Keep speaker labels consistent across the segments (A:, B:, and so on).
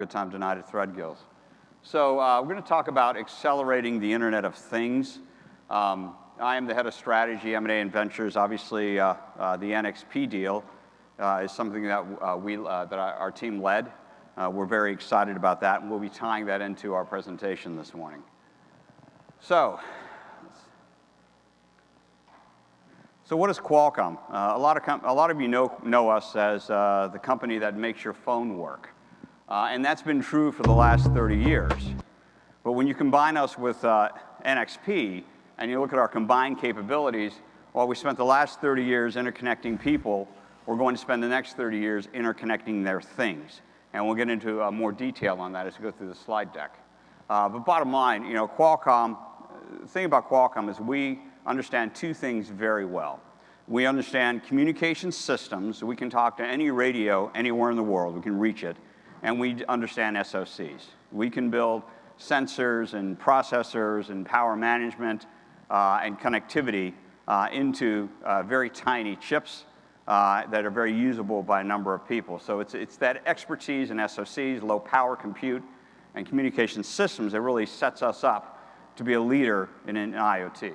A: Good time tonight at Threadgills. So we're going to talk about accelerating the Internet of Things. I am the head of strategy, M&A and ventures. Obviously, the NXP deal is something that our team led. We're very excited about that, and we'll be tying that into our presentation this morning. So what is Qualcomm? A lot of you know us as the company that makes your phone work. And that's been true for the last 30 years. But when you combine us with NXP, and you look at our combined capabilities, while we spent the last 30 years interconnecting people, we're going to spend the next 30 years interconnecting their things. And we'll get into more detail on that as we go through the slide deck. But bottom line, Qualcomm, the thing about Qualcomm is we understand two things very well. We understand communication systems. We can talk to any radio anywhere in the world. We can reach it. And we understand SoCs. We can build sensors and processors and power management and connectivity into very tiny chips that are very usable by a number of people. So it's that expertise in SoCs, low power compute, and communication systems that really sets us up to be a leader in IoT.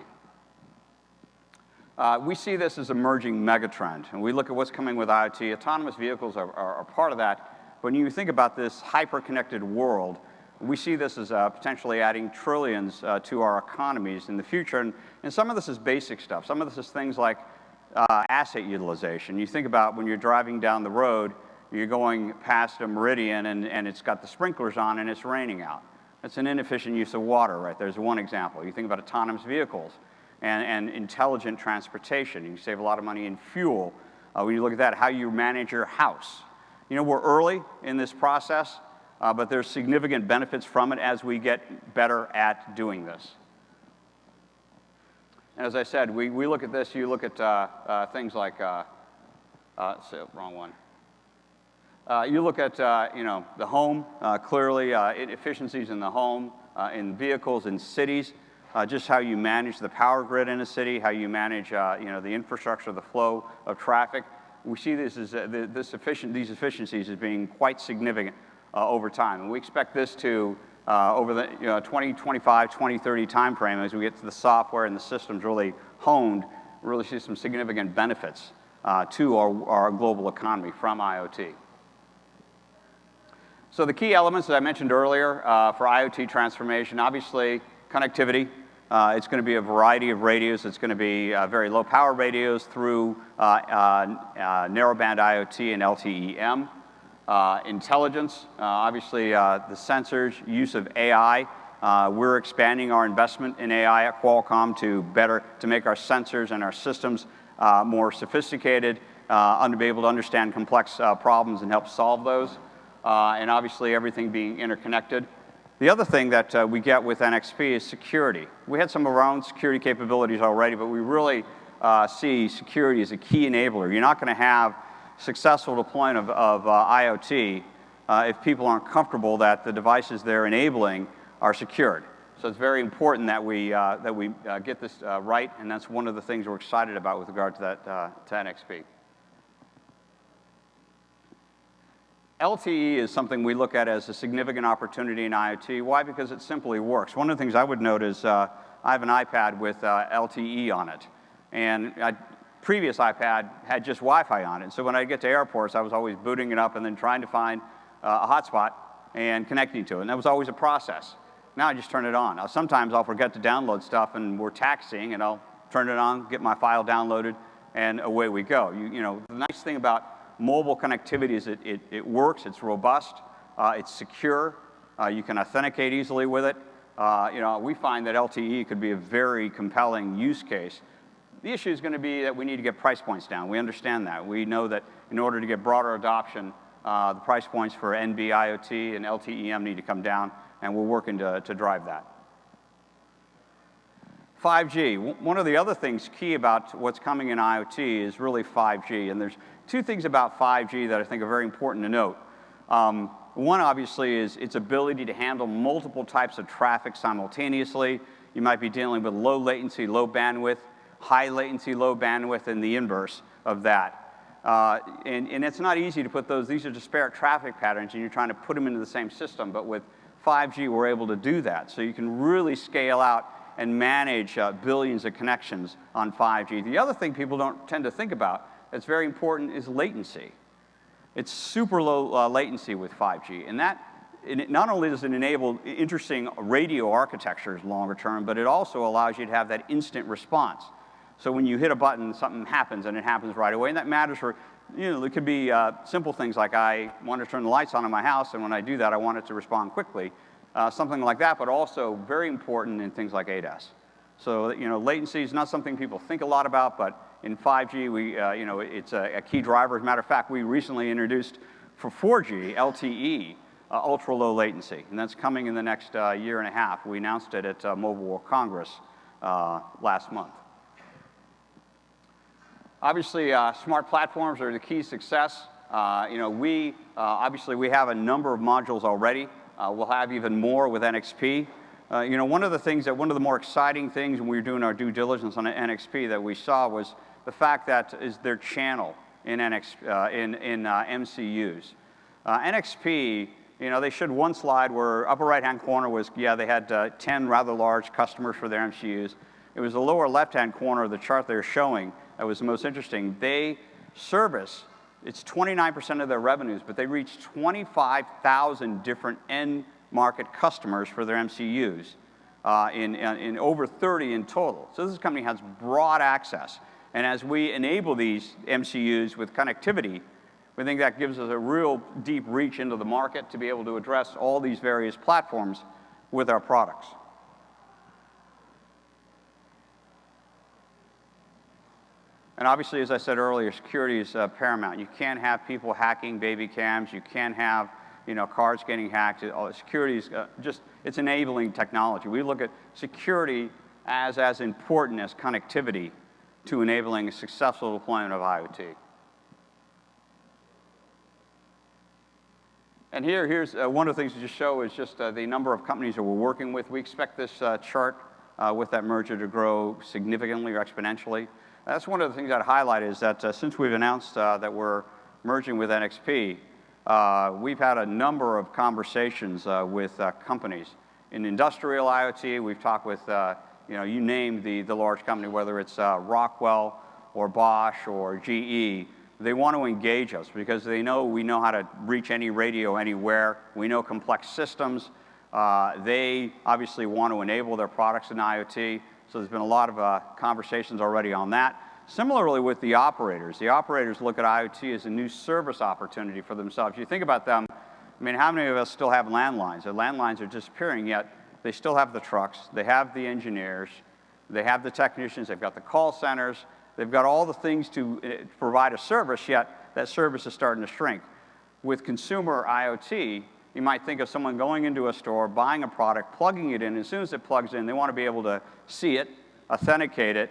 A: We see this as emerging megatrend, and we look at what's coming with IoT. Autonomous vehicles are part of that. When you think about this hyper-connected world, we see this as potentially adding trillions to our economies in the future. And some of this is basic stuff. Some of this is things like asset utilization. You think about when you're driving down the road, you're going past a meridian, and it's got the sprinklers on, and it's raining out. That's an inefficient use of water, right? There's one example. You think about autonomous vehicles and intelligent transportation. You save a lot of money in fuel. When you look at that, how you manage your house. We're early in this process, but there's significant benefits from it as we get better at doing this. And as I said, we look at this. You look at things like, wrong one. You look at the home, clearly efficiencies in the home, in vehicles, in cities, just how you manage the power grid in a city, how you manage the infrastructure, the flow of traffic. We see this as these efficiencies as being quite significant over time, and we expect this to over the 2025, 2030 timeframe, as we get to the software and the systems really honed, really see some significant benefits to our global economy from IoT. So the key elements that I mentioned earlier for IoT transformation, obviously connectivity. It's going to be a variety of radios. It's going to be very low power radios through narrowband IoT and LTE-M. Intelligence, obviously the sensors, use of AI. We're expanding our investment in AI at Qualcomm to make our sensors and our systems more sophisticated, to be able to understand complex problems and help solve those. And obviously everything being interconnected. The other thing that we get with NXP is security. We had some of our own security capabilities already, but we really see security as a key enabler. You're not going to have successful deployment of IoT if people aren't comfortable that the devices they're enabling are secured. So it's very important that we get this right, and that's one of the things we're excited about with regard to that to NXP. LTE is something we look at as a significant opportunity in IoT. Why? Because it simply works. One of the things I would note is I have an iPad with LTE on it. And previous iPad had just Wi-Fi on it. So when I get to airports, I was always booting it up and then trying to find a hotspot and connecting to it. And that was always a process. Now I just turn it on. Now, sometimes I'll forget to download stuff, and we're taxiing, and I'll turn it on, get my file downloaded, and away we go. The nice thing about mobile connectivity is it works, it's robust, it's secure, you can authenticate easily with it. We find that LTE could be a very compelling use case. The issue is going to be that we need to get price points down. We understand that. We know that in order to get broader adoption, the price points for NB IoT and LTE-M need to come down, and we're working to drive that. 5G. One of the other things key about what's coming in IoT is really 5G, and there's two things about 5G that I think are very important to note. One, obviously, is its ability to handle multiple types of traffic simultaneously. You might be dealing with low latency, low bandwidth, high latency, low bandwidth, and the inverse of that. And it's not easy to put those, these are disparate traffic patterns, and you're trying to put them into the same system. But with 5G, we're able to do that. So you can really scale out and manage billions of connections on 5G. The other thing people don't tend to think about that's very important is latency. It's super low latency with 5G. And not only does it enable interesting radio architectures longer term, but it also allows you to have that instant response. So when you hit a button, something happens, and it happens right away. And that matters for, it could be simple things like I want to turn the lights on in my house, and when I do that, I want it to respond quickly. Something like that, but also very important in things like ADAS. So, latency is not something people think a lot about, but in 5G, it's a key driver. As a matter of fact, we recently introduced for 4G LTE, ultra-low latency, and that's coming in the next year and a half. We announced it at Mobile World Congress last month. Obviously, smart platforms are the key to success. Obviously, we have a number of modules already. We'll have even more with NXP. One of the more exciting things when we were doing our due diligence on NXP that we saw was the fact that is their channel in MCUs. NXP, they showed one slide where upper right-hand corner was, they had 10 rather large customers for their MCUs. It was the lower left-hand corner of the chart they were showing that was the most interesting. They service, it's 29% of their revenues, but they reach 25,000 different end market customers for their MCUs, in over 30 in total. So this company has broad access. And as we enable these MCUs with connectivity, we think that gives us a real deep reach into the market to be able to address all these various platforms with our products. And obviously, as I said earlier, security is paramount. You can't have people hacking baby cams. You can't have cars getting hacked. Security is it's enabling technology. We look at security as important as connectivity to enabling a successful deployment of IoT. And here's one of the things to just show is just the number of companies that we're working with. We expect this chart with that merger to grow significantly or exponentially. That's one of the things I'd highlight is that since we've announced that we're merging with NXP, we've had a number of conversations with companies. In industrial IoT, we've talked with, you name the large company, whether it's Rockwell or Bosch or GE. They want to engage us because they know we know how to reach any radio anywhere. We know complex systems. They obviously want to enable their products in IoT. So there's been a lot of conversations already on that. Similarly with the operators look at IoT as a new service opportunity for themselves. You think about them, I mean, how many of us still have landlines? The landlines are disappearing, yet they still have the trucks, they have the engineers, they have the technicians, they've got the call centers, they've got all the things to provide a service, yet that service is starting to shrink. With consumer IoT, you might think of someone going into a store, buying a product, plugging it in. As soon as it plugs in, they want to be able to see it, authenticate it,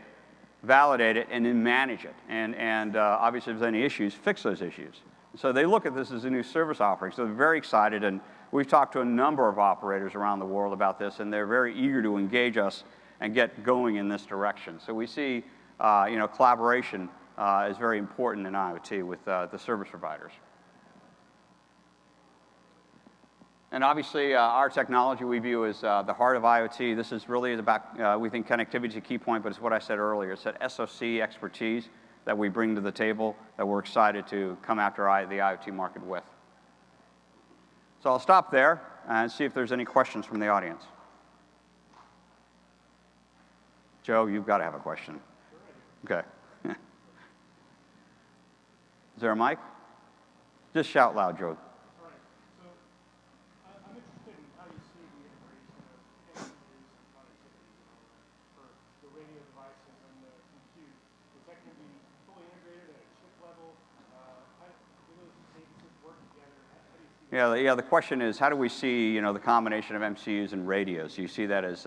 A: validate it, and then manage it. And obviously, if there's any issues, fix those issues. So they look at this as a new service offering. So they're very excited, and we've talked to a number of operators around the world about this, and they're very eager to engage us and get going in this direction. So we see, collaboration is very important in IoT with the service providers. And obviously, our technology we view as the heart of IoT. This is really about, we think connectivity is a key point, but it's what I said earlier. It's that SoC expertise that we bring to the table that we're excited to come after the IoT market with. So I'll stop there and see if there's any questions from the audience. Joe, you've got to have a question. Okay. Is there a mic? Just shout loud, Joe. Yeah, the question is, how do we see, the combination of MCUs and radios? Do you see that as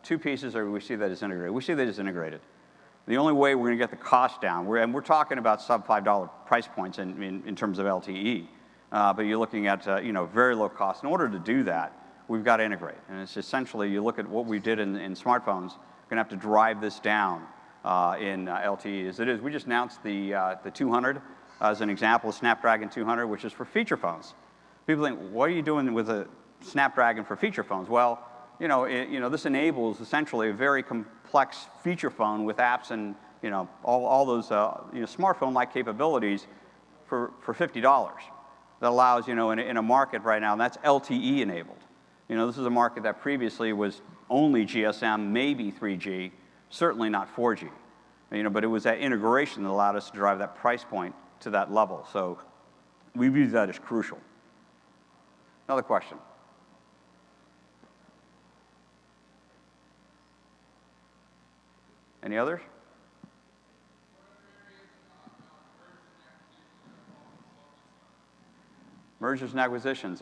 A: two pieces, or do we see that as integrated? We see that as integrated. The only way we're going to get the cost down, and we're talking about sub $5 price points in terms of LTE, but you're looking at, very low cost. In order to do that, we've got to integrate. And it's essentially, you look at what we did in smartphones, we're going to have to drive this down in LTE as it is. We just announced the 200. as an example, Snapdragon 200, which is for feature phones. People think, what are you doing with a Snapdragon for feature phones? Well, this enables essentially a very complex feature phone with apps and all those smartphone-like capabilities for $50. That allows in a market right now, and that's LTE enabled. This is a market that previously was only GSM, maybe 3G, certainly not 4G. But it was that integration that allowed us to drive that price point to that level. So we view that as crucial. Another question. Any others? Mergers and acquisitions.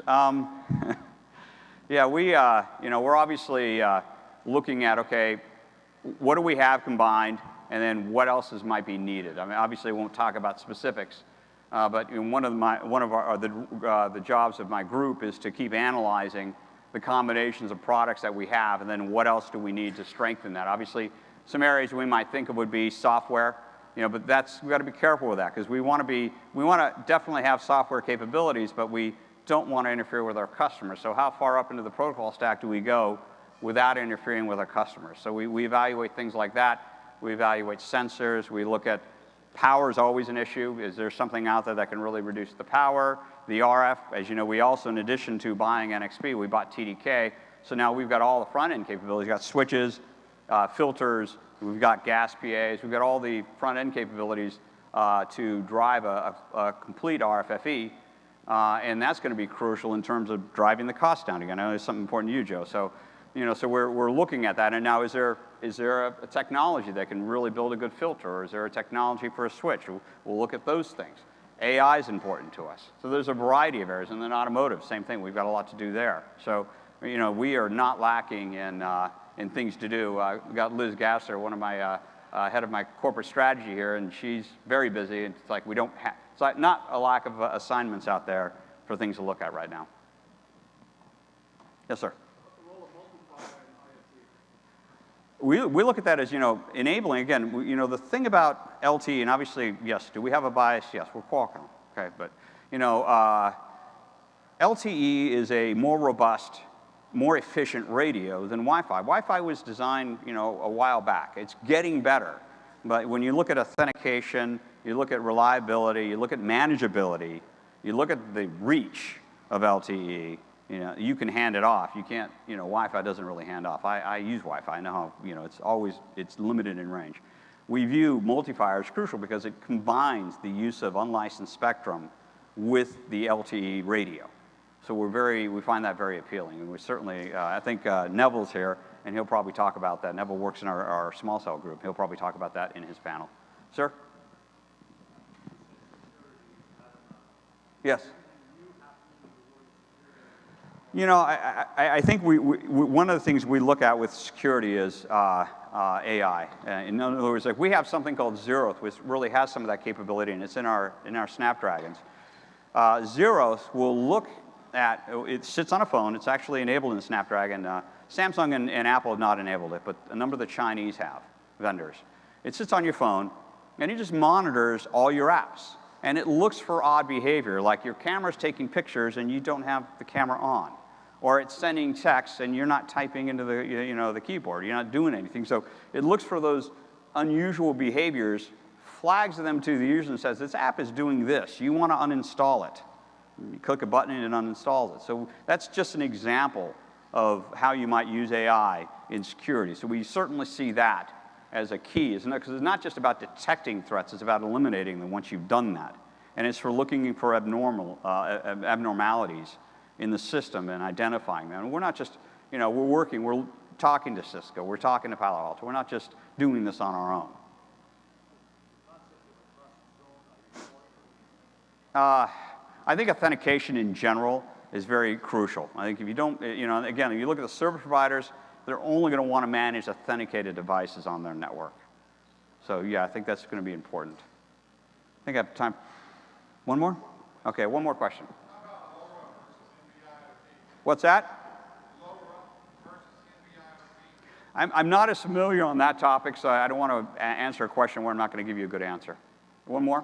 A: Yeah, we're obviously looking at, okay, what do we have combined, and then what else might be needed? I mean, obviously, we won't talk about specifics, but one of the jobs of my group is to keep analyzing the combinations of products that we have, and then what else do we need to strengthen that? Obviously, some areas we might think of would be software, but we've got to be careful with that, because we want to definitely have software capabilities, but we don't want to interfere with our customers. So how far up into the protocol stack do we go without interfering with our customers? So we evaluate things like that. We evaluate sensors. We look at power is always an issue. Is there something out there that can really reduce the power? The RF, as you know, we also, in addition to buying NXP, we bought TDK. So now we've got all the front-end capabilities. We've got switches, filters, we've got gas PAs, we've got all the front-end capabilities to drive a complete RFFE, and that's going to be crucial in terms of driving the cost down again. I know it's something important to you, Joe. So, so we're looking at that. And now, is there a technology that can really build a good filter, or is there a technology for a switch? We'll look at those things. AI is important to us. So there's a variety of areas. And then automotive, same thing. We've got a lot to do there. So, we are not lacking in things to do. We got Liz Gasser, one of my head of my corporate strategy here, and she's very busy. And it's like it's like not a lack of assignments out there for things to look at right now. Yes, sir.
B: What's the role of multiplier in IoT?
A: We look at that as enabling. Again, the thing about LTE, and obviously, yes, do we have a bias? Yes, we're Qualcomm. Okay, but LTE is a more robust, more efficient radio than Wi-Fi. Wi-Fi was designed, a while back. It's getting better. But when you look at authentication, you look at reliability, you look at manageability, you look at the reach of LTE, you can hand it off. You can't, Wi-Fi doesn't really hand off. I use Wi-Fi. I know how, it's limited in range. We view multiplier as crucial because it combines the use of unlicensed spectrum with the LTE radio. So we find that very appealing, and we certainly, I think Neville's here, and he'll probably talk about that. Neville works in our small cell group. He'll probably talk about that in his panel. Sir? Yes. I think one of the things we look at with security is AI. In other words, like we have something called Zeroth, which really has some of that capability, and it's in our Snapdragons. Zeroth will look at, it sits on a phone. It's actually enabled in the Snapdragon. Samsung and Apple have not enabled it, but a number of the Chinese vendors. It sits on your phone, and it just monitors all your apps. And it looks for odd behavior, like your camera's taking pictures and you don't have the camera on. Or it's sending text and you're not typing into the keyboard. You're not doing anything. So it looks for those unusual behaviors, flags them to the user and says, this app is doing this. You want to uninstall it. You click a button and it uninstalls it. So that's just an example of how you might use AI in security. So we certainly see that as a key, because it's not just about detecting threats, it's about eliminating them once you've done that. And it's for looking for abnormalities in the system and identifying them. And we're not just, we're talking to Cisco, we're talking to Palo Alto, we're not just doing this on our own. I think authentication in general is very crucial. I think if you don't, again, if you look at the service providers, they're only going to want to manage authenticated devices on their network. So yeah, I think that's going to be important. I think I have time. One more? Okay, one more question.
B: How about LoRa versus NB-IoT?
A: What's that?
B: LoRa versus NB-IoT.
A: I'm not as familiar on that topic, so I don't want to answer a question where I'm not going to give you a good answer. One more?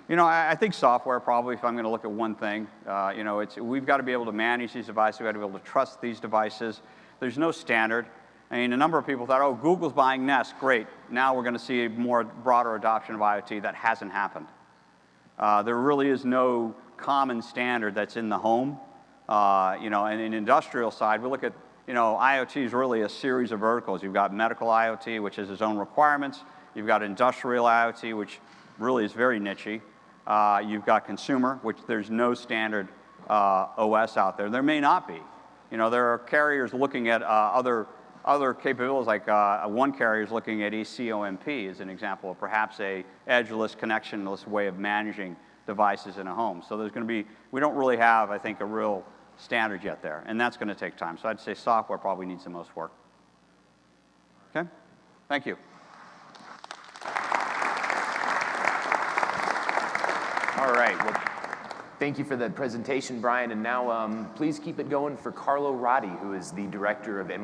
A: You know, I think software probably, if I'm going to look at one thing, you know, we've got to be able to manage these devices. We've got to be able to trust these devices. There's no standard. I mean, a number of people thought, oh, Google's buying Nest, great. Now we're going to see a more broader adoption of IoT. That hasn't happened. There really is no common standard that's in the home. You know, and in industrial side, we look at, you know, IoT is really a series of verticals. You've got medical IoT, which has its own requirements. You've got industrial IoT, which really is very niche-y. You've got consumer, which there's no standard OS out there. There may not be. You know, there are carriers looking at other capabilities, like one carrier is looking at eCOMP as an example of perhaps a edgeless, connectionless way of managing devices in a home. So there's going to be, we don't really have, I think, a real standard yet there, and that's going to take time. So I'd say software probably needs the most work. Okay? Thank you.
C: All right, well, thank you for the presentation, Brian, and now please keep it going for Carlo Roddy, who is the Director of